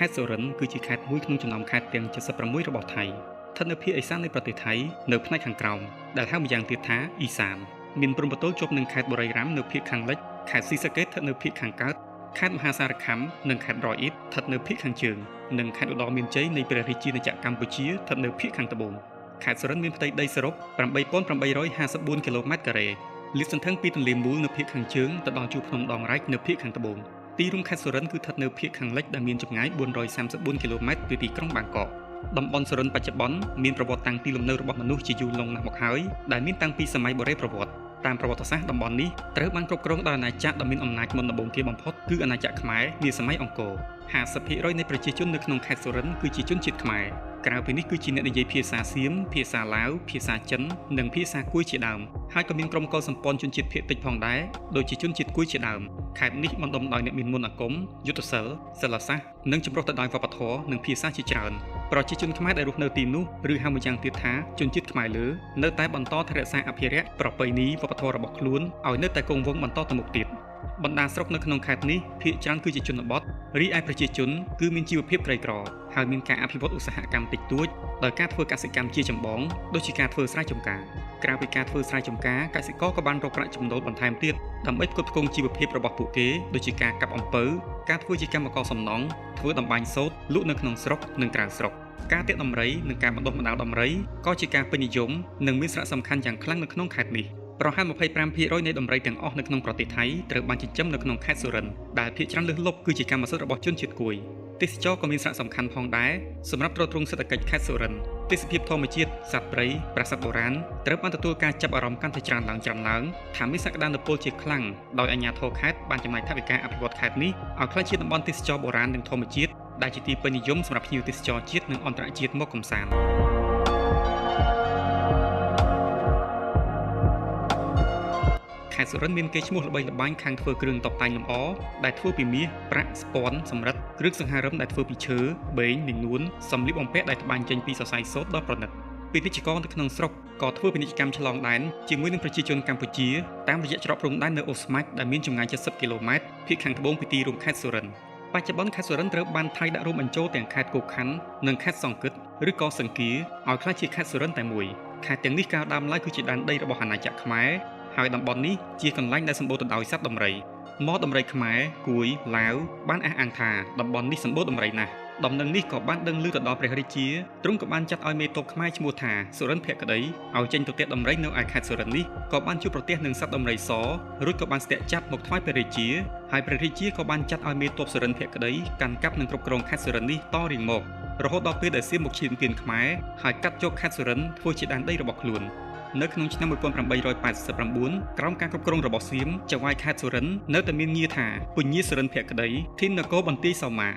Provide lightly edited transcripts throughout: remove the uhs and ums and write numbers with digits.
ខេត្តសុរិន្ទគឺជាខេត្តមួយក្នុងចំណោមខេត្តទាំង76របស់ថៃស្ថិតនៅភាគឦសាននៃប្រទេសថៃនៅផ្នែកខាងក្រោមដែលហៅម្យ៉ាងទៀតថាអ៊ីសានមានព្រំប្រទល់ជាប់នឹងខេត្តបុរីរាំងនៅភាគខាងលិចខេត្តស៊ីសាកេតស្ថិតនៅភាគខាងកើតខេត្តមហាសារខ័ននិងខេត្តរអ៊ីតស្ថិតនៅភាគខាងជើងនិងខេត្តឧត្តរមានជ័យនៃព្រះរាជាណាចក្រកម្ពុជាស្ថិតនៅភាគខាងត្បូងខេត្តសុរិន្ទមានផ្ទៃដីសរុប8854គីឡូម៉ែត្រការ៉េលាតសន្ធឹងពីទន្លេមូលនៅភាគខាងជើងទៅដល់ជួរភ្នំដងរែកនៅភាគខាងត្បូងទីរួមខេត្តសុរិន្ទគឺស្ថិតនៅភាគខាងលិចដែលមានចម្ងាយ434គីឡូម៉ែត្រពីទីក្រុងបាងកកតំបន់សុរិន្ទបច្ចុប្បន្នមានប្រវត្តិតាំងពីលំនៅរបស់មនុស្សជាយូរលង់ណាស់មកហើយដែលមានតាំងពីសម័យបុរេប្រវត្តិតាមប្រវត្តិសាស្ត្រតំបន់នេះត្រូវបានគ្រប់គ្រងដោយអាណាចក្រដ៏មានអំណាចមុនដំបូងគេបំផុតគឺអាណាចក្រខ្មែរនាសម័យអង្គរ 50% នៃប្រជាជននៅក្នុងខេត្តសុរិន្ទគឺជាជនជាតិខ្មែរក្រៅពីនេះគឺជាអ្នកនិយាយភាសាសៀមភាសាឡាវភាសាចិននិងភាសាគួយជាដើមហើយក៏មានក្រុមកុលសម្ព័ន្ធជនជាតិភាគតិចផងដែរដូចជាជនជាតិគួយជាដើមខេត្តនេះបណ្ដុំដោយអ្នកមានមន្តអាគមយុទ្ធសិលសិលសាស្ត្រនិងចម្រុះទៅដោយវប្បធម៌និងភាសាជាច្រើនប្រជាជនខ្មែរដែលរស់នៅទីនោះឬហៅម្យ៉ាងទៀតថាជនជាតិខ្មែរលើនៅតែបន្តថែរក្សាអភិរក្សប្រពៃណីវប្បធម៌របស់ខ្លួនឲ្យនៅតែគង់វង្សបន្តទៅមុខទៀតបណ្ដាស្រុកនៅក្នុងខេត្តនេះភាគច្រើនគឺជាជនបទរីឯប្រជាជនគឺមានជីវភាពក្រីក្រហើយមានការអភិវឌ្ឍឧស្សាហកម្មតិចតួចដោយការធ្វើកសិកម្មជាចម្បងដូចជាការធ្វើស្រែចម្ការក្រៅពីការធ្វើស្រែចម្ការកសិករក៏បានរកប្រាក់ចំណូលបន្ថែមទៀតដើម្បីផ្គត់ផ្គង់ជីវភាពរបស់ពួកគេដូចជាការកាប់អំពៅការធ្វើជាកម្មករសំណង់ធ្វើតម្បាញសូត្រលក់នៅក្នុងស្រុកនិងក្រៅស្រុកការទាក់ដំរីនិងការបណ្ដុះបណ្ដាលដំរីក៏ជាការពេញនិយមនិងមានសារៈសំខាន់យ៉ាងខ្លាំងនៅក្នុងខេត្តនេះប្រហែល 25% នៃដំរីទាំងអស់នៅក្នុងប្រទេសថៃត្រូវបានចិញ្ចឹមនៅក្នុងខេត្តសុរិន្ទដែលភាគច្រើនលើសលប់គឺជាកម្មសិទ្ធិរបស់ជនជាតិគួយទេសចរក៏មានសារៈសំខាន់ផងដែរសម្រាប់ទ្រទ្រង់សេដ្ឋកិច្ចខេត្តសុរិន្ទទេសភាពធម្មជាតិសត្វព្រៃប្រាសាទបុរាណត្រូវបានទទួលការចាប់អារម្មណ៍កាន់តែច្រើនឡើងថាមានសក្តានុពលជាខ្លាំងដោយអាជ្ញាធរខេត្តបានចំណាយថវិកាអភិវឌ្ឍខេត្តនេះឲ្យក្លាយជាតំបន់ទេសចរបុរាណនិងធម្មជាតិដែលជាទីពេញនិយមសម្រាប់ភ្ញៀវទេសចរជាតិនិងអន្តរជាតិមកកម្សាន្តខេត្តសុរិន្ទមានកេរ្តិ៍ឈ្មោះល្បីល្បាញខាងធ្វើគ្រឿងតុបតែងលម្អដែលធ្វើពីមាសប្រាក់ស្ពាន់សំរិទ្ធគ្រឿងសង្ហារឹមដែលធ្វើពីឈើបេងនិងនួនសម្លៀកបំពាក់ដែលត្បាញចេញពីសរសៃសូត្រដ៏ប្រណិតពាណិជ្ជករនៅក្នុងស្រុកក៏ធ្វើពាណិជ្ជកម្មឆ្លងដែនជាមួយនឹងប្រជាជនកម្ពុជាតាមរយៈច្រកព្រំដែននៅអូស្មាច់ដែលមានចម្ងាយ70គីឡូម៉ែត្រភាគខាងត្បូងពីទីរួមខេត្តសុរិន្ទបច្ចុប្បន្នខេត្តសុរិន្ទត្រូវបានថៃដាក់រួមបញ្ចូលទាំងខេត្តគោកខណ្ឌនិងខេត្តសង្កឹតឬក៏សង្គាឲ្យក្លាយជាខេត្តសុរិន្ទតែមួយខេត្តទាំងនេះកាលដើមឡើយគឺជាដែនដីរបស់អាណាចក្រខ្មែរហើយតំបន់នេះជាកន្លែងដែលសម្បូរទៅដោយសត្វដំរីមកដំរីខ្មែរគួយឡាវបានអះអាងថាតំបន់នេះសម្បូរដំរីណាស់ដំណឹងនេះក៏បានដឹងឮទៅដល់ព្រះរាជាទ្រង់ក៏បានចាត់ឲ្យមេតបខ្មែរឈ្មោះថាសុរិន្ទភក្តីឲ្យចេញទៅទាក់ដំរីនៅឯខេត្តសុរិន្ទនេះក៏បានជួបប្រទះនឹងសត្វដំរីសរួចក៏បានស្ទាក់ចាប់មកថ្វាយព្រះរាជាហើយព្រះរាជាក៏បានចាត់ឲ្យមេតបសុរិន្ទភក្តីកាន់កាប់និងគ្រប់គ្រងខេត្តសុរិន្ទនេះតរៀងមករហូតដល់ពេលដែលសៀមមកឈានទានខ្មែរហើយកាត់យកខេត្តសុរិន្ទធ្វើជាដែនដីរបស់ខ្លួននៅក្នុងឆ្នាំ1889ក្រោមការគ្រប់គ្រងរបស់សៀមចៅហ្វាយខេត្តសុរិន្ទនៅតែមានងារថាពញាសុរិន្ទភក្តីធាននគរបន្ទាយសោមា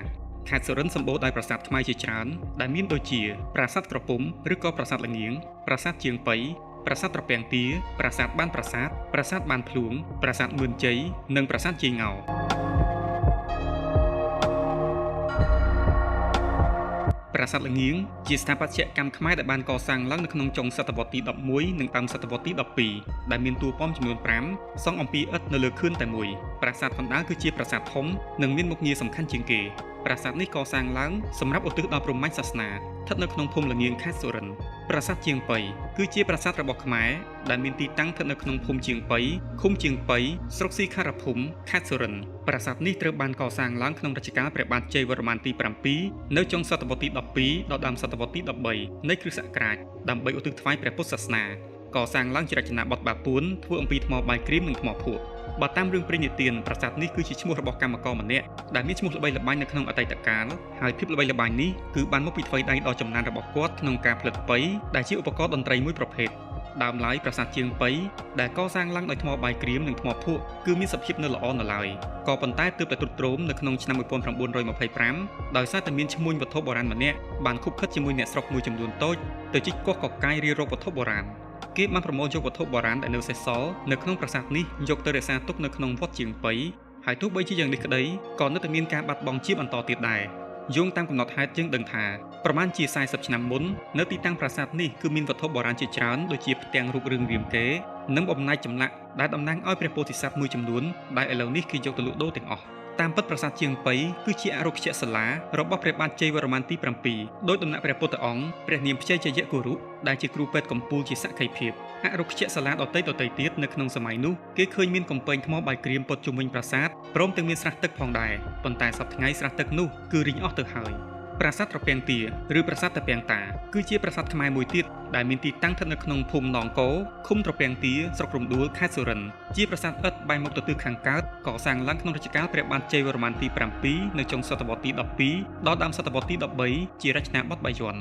ខេត្តសុរិន្ទសម្បូរដោយប្រាសាទខ្មែរជាច្រើនដែលមានដូចជាប្រាសាទក្រពុំឬក៏ប្រាសាទល្ងាងប្រាសាទជាងប៉ីប្រាសាទត្រពាំងទាប្រាសាទបានប្រាសាទបានភ្លួងប្រាសាទមឿនជ័យនិងប្រាសាទជ័យងោប្រាសាទល្ងាងជាស្ថាបត្យកម្មខ្មែរដែលបានកសាងឡើងនៅក្នុងចុងសតវត្សទី11និងតាមសតវត្សទី12ដែលមានតួប៉មចំនួន5សង់អំពីឥដ្ឋនៅលើខឿនតែមួយប្រាសាទកណ្ដាលគឺជាប្រាសាទធំនិងមានមុខងារសំខាន់ជាងគេប្រាសាទនេះកសាងឡើងសម្រាប់ឧទ្ទិសដល់ព្រហ្មញ្ញសាសនាស្ថិតនៅក្នុងភូមិល្ងាងខេត្តសុរិន្ទប្រាសាទជាងប៉ីគឺជាប្រាសាទរបស់ខ្មែរដែលមានទីតាំងស្ថិតនៅក្នុងភូមិជាងប៉ីឃុំជាងប៉ីស្រុកស៊ីខារភូមិខេត្តសុរិន្ទប្រាសាទនេះត្រូវបានកសាងឡើងក្នុងរជ្ជកាលព្រះបាទជ័យវរ្ម័នទី7នៅចុងសតវត្សទី12ដល់ដើមសតវត្សទី13នៃគ្រិស្តសករាជដើម្បីឧទ្ទិសថ្វាយព្រះពុទ្ធសាសនាកសាងឡើងជារចនាបថបាពួនធ្វើអំពីថ្មបាយក្រៀមនិងថ្មភក់បើតាមរឿងព្រេងនិទានប្រាសាទនេះគឺជាឈ្មោះរបស់កម្មករម្នាក់ដែលមានឈ្មោះល្បីល្បាញនៅក្នុងអតីតកាលហើយភាពល្បីល្បាញនេះគឺបានមកពីថ្វីដៃដ៏ចំណានរបស់គាត់ក្នុងការផលិតប៉ីដែលជាឧបករណ៍តន្ត្រីមួយប្រភេទដើមឡើយប្រាសាទជាងប៉ីដែលកសាងឡើងដោយថ្មបាយក្រៀមនិងថ្មភក់គឺមានសភាពនៅល្អនៅឡើយក៏ប៉ុន្តែទើបតែទ្រុឌទ្រោមនៅក្នុងឆ្នាំ1925ដោយសារតែមានឈ្មួញវត្ថុបុរាណម្នាក់បានខុបខិតជាមួយអ្នកស្រុកមួយចំនួនតូចទៅជីកកោះកកាយរៀបរកវត្ថុបុរាណគេបានប្រមូលយកវត្ថុបុរាណដែលនៅសេសសល់នៅក្នុងប្រាសាទនេះយកទៅរក្សាទុកនៅក្នុងវត្តជាងប៉ីហើយទោះបីជាយ៉ាងនេះក្តីក៏នៅតែមានការបាត់បង់ជាបន្តទៀតដែរយោងតាមកំណត់ហេតុយើងដឹងថាប្រមាណជា40ឆ្នាំមុននៅទីតាំងប្រាសាទនេះគឺមានវត្ថុបុរាណជាច្រើនដូចជាផ្ទាំងរូបរឿងរាមកេរ្តិ៍និងបំណាច់ចម្លាក់ដែលតំណាងឲ្យព្រះពោធិសត្វមួយចំនួនដែលឥឡូវនេះគេយកទៅលក់ដូរទាំងអស់ ក តាមពិតប្រាសាទជាងប៉ីគឺជាអរុក្ខសាលារបស់ព្រះបាទជ័យវរ្ម័នទី7ដោយដំណាក់ព្រះពុទ្ធអង្គព្រះនាមខ្ចីចយគោរុដែលជាគ្រូពេទ្យកំពូលជាសក្ខីភាពអរុក្ខសាលាដតីទៀតនៅក្នុងសម័យនោះគេឃើញមានកំពែងថ្មបាយក្រៀមព័ទ្ធជុំវិញប្រាសាទព្រមទាំងមានស្រះទឹកផងដែរប៉ុន្តែសប្តាហ៍ថ្ងៃស្រះទឹកនោះគឺរីងអស់ទៅហើយប្រាសាទត្រពាំងទាឬប្រាសាទត្រពាំងតាគឺជាប្រាសាទខ្មែរមួយទៀតដែលមានទីតាំងស្ថិតនៅក្នុងភូមិនងកោឃុំត្រពាំងទាស្រុករំដួលខេត្តសុរិន្ទជាប្រាសាទឥដ្ឋបែរមុខទៅទិសខាងកើតកសាងឡើងក្នុងរជ្ជកាលព្រះបាទជ័យវរ្ម័នទី7នៅចុងសតវត្សទី12ដល់ដើមសតវត្សទី13ជារចនាបថបាយ័ន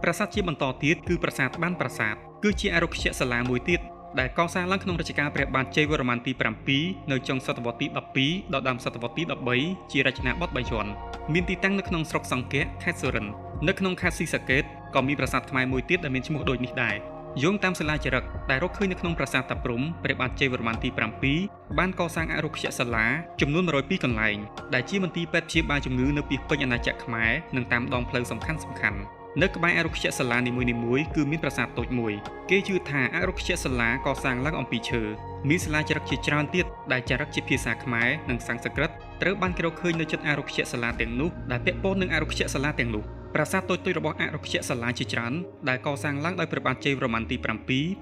ប្រាសាទជាបន្តទៀតគឺប្រាសាទបានប្រាសាទគឺជាអរុក្ខសាលាមួយទៀតដែលកសាងឡើងក្នុងរជ្ជកាលព្រះបាទជ័យវរ្ម័នទី7នៅចុងសតវត្សទី12ដល់ដើមសតវត្សទី13ជារចនាបថបាយ័នមានទីតាំងនៅក្នុងស្រុកសង្កែខេត្តសុរិន្ទនៅក្នុងខេត្តស៊ីសាកេតក៏មានប្រាសាទខ្មែរមួយទៀតដែលមានឈ្មោះដូចនេះដែរយោងតាមសិលាចារឹកដែលរកឃើញនៅក្នុងប្រាសាទតាព្រំព្រះបាទជ័យវរ្ម័នទី7បានកសាងអរុក្ខសាលាចំនួន102កន្លែងដែលជាមន្ទីរពេទ្យព្យាបាលជំងឺនៅពីពេញអាណាចក្រខ្មែរនិងតាមដងផ្លូវសំខាន់នៅក្បែរអរុក្ខសាលានីមួយៗគឺមានប្រាសាទតូចមួយគេជឿថាអរុក្ខសាលាកសាងឡើងអំពីឈើមានសិលាចារឹកជាច្រើនទៀតដែលចារឹកជាភាសាខ្មែរនិងសំស្ក្រឹតត្រូវបានគេរកឃើញនៅជិតអរុក្ខសាលាទាំងនោះដែលពាក់ព័ន្ធនឹងអរុក្ខសាលាទាំងនោះប្រាសាទតូចៗរបស់អរុក្ខសាលាជាច្រើនដែលកសាងឡើងដោយព្រះបាទជ័យវរ្ម័នទី7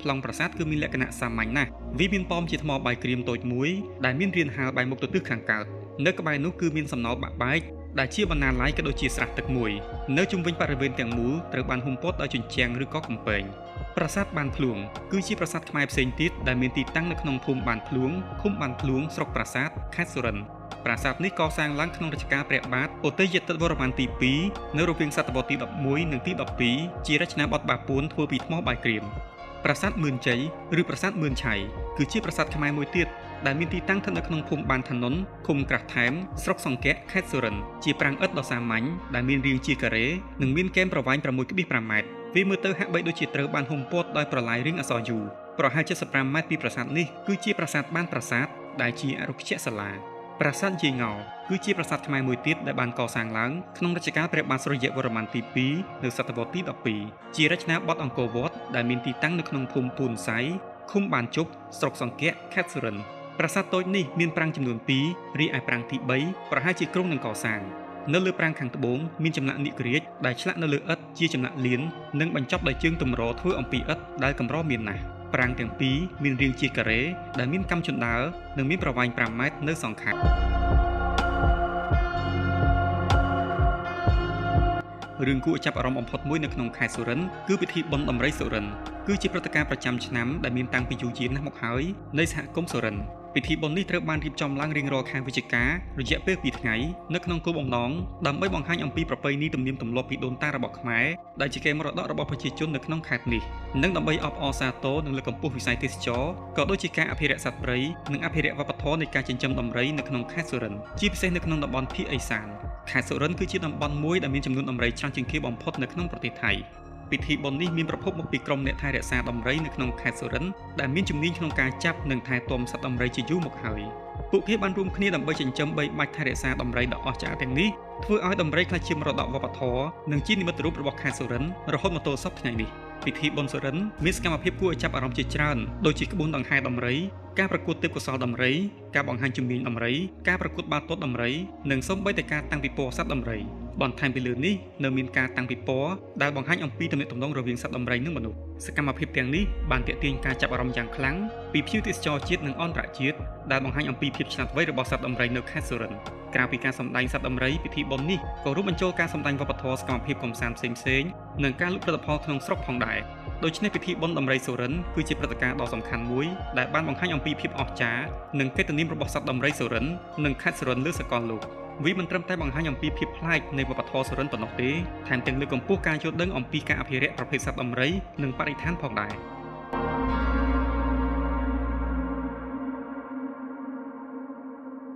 ប្លង់ប្រាសាទគឺមានលក្ខណៈសាមញ្ញណាស់វាមានប៉មជាថ្មបាយក្រៀមតូចមួយដែលមានរានហាលបែរមុខទៅទិសខាងកើតនៅក្បែរនោះគឺមានសំណល់បាក់បែកដែលជាបណ្ណាល័យក៏ដូចជាស្រះទឹកមួយនៅជុំវិញបរិវេណទាំងមូលត្រូវបានហ៊ុមព័ទ្ធដោយជញ្ជាំងឬក៏កំពែងប្រាសាទបានភ្លួងគឺជាប្រាសាទខ្មែរផ្សេងទៀតដែលមានទីតាំងនៅក្នុងភូមិបានភ្លួងឃុំបានភ្លួងស្រុកប្រាសាទខេត្តសុរិន្ទប្រាសាទនេះកសាងឡើងក្នុងរជ្ជកាលព្រះបាទឧទ័យយតិវរ្ម័នទី2នៅរវាងសតវត្សទី11និងទី12ជារចនាបថបាពួនធ្វើពីថ្មបាយក្រៀមប្រាសាទមឿនជ័យឬប្រាសាទមឿនឆៃគឺជាប្រាសាទខ្មែរមួយទៀតដែលមានទីតាំងស្ថិតនៅក្នុងភូមិបានឋននឃុំក្រាស់ថែមស្រុកសង្កែខេត្តសុរិន្ទជាប្រាង្គឥដ្ឋដ៏សាមញ្ញដែលមានរាងជាការ៉េនិងមានគែមប្រវែង 6.5 ម៉ែត្រវាមើលទៅហាក់បីដូចជាត្រូវបានហ៊ុមព័ទ្ធដោយប្រឡាយរាងអក្សរ U ប្រហែល75ម៉ែត្រពីប្រាសាទនេះគឺជាប្រាសាទបានប្រាសាទដែលជាអរុក្ខសាលាប្រាសាទយាយងោគឺជាប្រាសាទខ្មែរមួយទៀតដែលបានកសាងឡើងក្នុងរជ្ជកាលព្រះបាទសុរ្យវរ្ម័នទី2នៅសតវត្សទី12ជារចនាបថអង្គរវត្តដែលមានទីតាំងនៅក្នុងភូមិពូនសៃឃុំបានជប់ស្រុកសង្កែខេត្តសុរិន្ទប្រាសាទតូចនេះមានប្រាង្គចំនួន2រីឯប្រាង្គទី3ប្រហែលជាក្រុងនឹងកសាងនៅលើប្រាង្គខាងត្បូងមានចម្លាក់នាគរាជដែលឆ្លាក់នៅលើឥដ្ឋជាចម្លាក់លៀននិងបញ្ចប់ដោយជើងទម្រធ្វើអំពីឥដ្ឋដែលកម្រមានណាស់ប្រាង្គទាំងពីរមានរាងជាការ៉េដែលមានកាំជណ្ដើរនិងមានប្រវែង5ម៉ែត្រនៅសងខាងរឿងគួរចាប់អារម្មណ៍បំផុតមួយនៅក្នុងខេត្តសុរិន្ទគឺពិធីបុណ្យដំរីសុរិន្ទគឺជាព្រឹត្តិការណ៍ប្រចាំឆ្នាំដែលមានតាំងពីយូរយារណាស់មកហើយនៃសហគមន៍សុរិន្ទពិធីបុណ្យនេះត្រូវបានរៀបចំឡើងរៀងរាល់ខែវិច្ឆិការយៈពេល2ថ្ងៃនៅក្នុងគោលបំណងដើម្បីបង្ហាញអំពីប្រពៃណីទំនៀមទម្លាប់ពីដូនតារបស់ខ្មែរដែលជាកេរមរតករបស់ប្រជាជននៅក្នុងខេត្តនេះនិងដើម្បីអបអរសាទរនិងលើកកម្ពស់វិស័យទេសចរណ៍ក៏ដូចជាការអភិរក្សសត្វព្រៃនិងអភិរក្សវប្បធម៌នៃការចិញ្ចឹមដំរីនៅក្នុងខេត្តសុរិន្ទជាពិសេសនៅក្នុងតំបន់ភាគឦសានខេត្តសុរិន្ទគឺជាតំបន់មួយដែលមានចំនួនដំរីច្រើនជាងគេបំផុតនៅក្នុងប្រទេសថៃពិធីបុណ្យនេះមានប្រភពមកពីក្រុមអ្នកថែរក្សាដំរីនៅក្នុងខេត្តសុរិន្ទដែលមានជំនាញក្នុងការចាប់និងថែទាំសត្វដំរីជាយូរមកហើយពួកគេបានរួមគ្នាដើម្បីចិញ្ចឹមបីបាច់ថែរក្សាដំរីដ៏អស្ចារ្យទាំងនេះធ្វើឲ្យដំរីក្លាយជាមរតកវប្បធម៌និងជានិមិត្តរូបរបស់ខេត្តសុរិន្ទរហូតមកទល់សព្វថ្ងៃនេះពិធីបុណ្យសុរិន្ទមានសកម្មភាពគួរឲ្យចាប់អារម្មណ៍ជាច្រើនដូចជាក្បួនដង្ហែដំរីការប្រកួតទេពកោសល្យដំរីការបង្ហាញជំនាញដំរីការប្រកួតបាល់ទាត់ដំរីនិងសូម្បីតែការតាំងពិព័រណ៍សត្វដំរីបន្ថែមពីលើនេះនៅមានការតាំងពិព័រណ៍ដែលបង្ហាញអំពីទំនាក់ទំនងរវាងសត្វដំរីនិងមនុស្សសកម្មភាពទាំងនេះបានទាក់ទាញការចាប់អារម្មណ៍យ៉ាងខ្លាំងពីភ្ញៀវទេសចរជាតិនិងអន្តរជាតិដែលបង្ហាញអំពីភាពឆ្លាតវៃរបស់សត្វដំរីនៅខេត្តសុរិន្ទក្រៅពីការសម្ដែងសត្វដំរីពិធីបុណ្យនេះក៏រួមបញ្ចូលការសម្ដែងវប្បធម៌សកម្មភាពកម្សាន្តផ្សេងៗនិងការលក់ផលិតផលក្នុងស្រុកផងដែរដូច្នេះពិធីបុណ្យដំរីសុរិន្ទគឺជាព្រឹត្តិការណ៍ដ៏សំខាន់មួយដែលបានបង្ហាញអំពីភាពអស្ចារ្យនិងកិត្តិនាមរបស់សត្វដំរីសុរិន្ទនិងខេត្តសុរិន្ទលើសកលលោកវាមិនត្រឹមតែបង្ហាញអំពីភាពប្លែកនៃវប្បធម៌សុរិន្ទប៉ុណ្ណោះទេថែមទាំងលើកកម្ពស់ការយល់ដឹងអំពីការអភិរក្សប្រភេទសត្វដំរីនិងបរិស្ថានផងដែរ